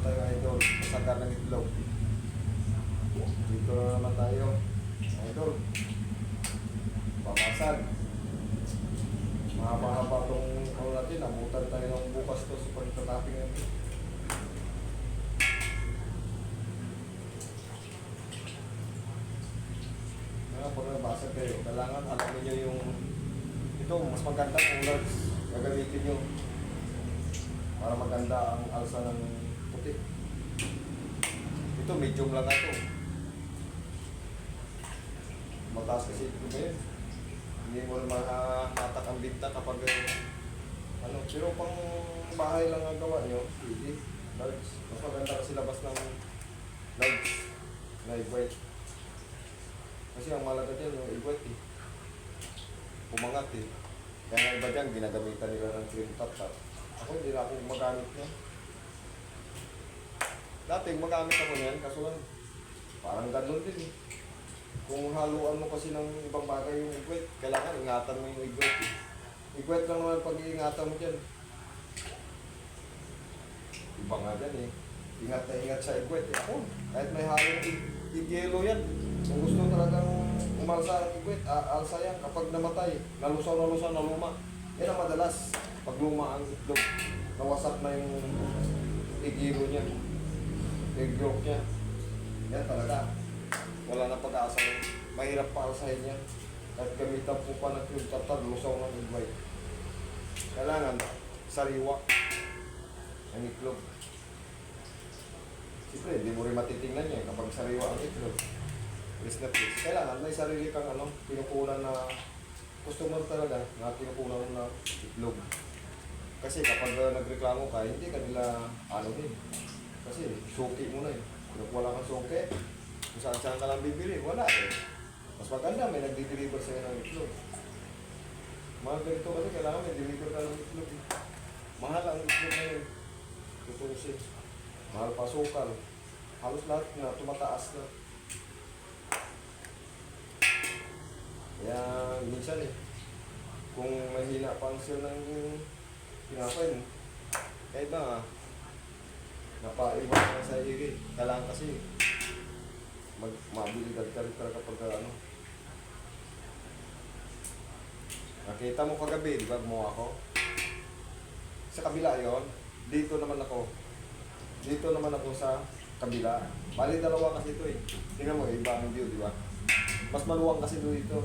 tayo idol, masakar ng itlog. Dito na naman tayo, idol. Pamasag. Mahaba-haba itong ano natin, nabutan tayo ng bukas to sa pagtatapping natin. Pag nabasag kayo, kailangan alamin nyo yung ito, mas maganda kung large gagamitin nyo para maganda ang alsa ng puti. Ito, medium lang ito. Mataas kasi ito ba yun? Hindi mo rin mahatak ang binta kapag ano, pero pang bahay lang ang gawa nyo, hindi, large. Mas maganda kasi labas ng large, live weight. Kasi ang malaga dyan yung egg white eh. Pumangat eh. Kaya nga iba dyan, ginagamitan nila ng cream top top. Ako hindi na ako magamit niya. Dati magamit ako niyan, kaso lang parang ganun din eh. Kung haluan mo kasi ng ibang bagay yung egg white, kailangan ingatan mo yung egg white eh. Egg white lang naman pag-iingatan mo dyan. Iba nga dyan eh. Ingat na ingat sa egg white eh. Ako, kahit may halong egg yellow yan. Kung gusto talagang umalsa ang igwit, alsa yan kapag namatay, nalusaw, naluma. Yan ang madalas. Pag luma ang itlog, nawasak na yung igiro niya, egg yolk niya. Yan talaga. Wala na pag-aasa yun. Mahirap pa alsahin yan. Kahit gamitan po pa ng cube tatag, lusaw ng egg white. Kailangan sariwa ang itlog. Siyempre, hindi mo rin matitingnan yan kapag sariwa ang itlog. Please na please. Kailangan may sarili kang pinukunan na customer talaga na pinukunan na itlog. Kasi kapag nagreklamo ka, hindi ka nila din. Kasi suki mo na eh. Kung wala kang suki, kung saan ka lang bibili, wala eh. Mas maganda may nagdi-deliver sa'yo ng itlog. Mga ganito kasi kailangan may deliver ka ng itlog eh. Mahal ang itlog na yun. Tutusin. Mahal pa sukal. Halos lahat na tumataas na. Kaya minsan eh, kung mahina pa ang sale ng pinapay mo, kahit ba napaiwan ka sa iri, kailangan kasi mabilidad ka rin talaga kapag ano. Nakita mo kagabi, di ba, gumawa ako? Sa kabila yon, dito naman ako sa kabila. Bali dalawa kasi ito eh. Tingnan mo, iba ang view, di ba? Mas maluwang kasi dito.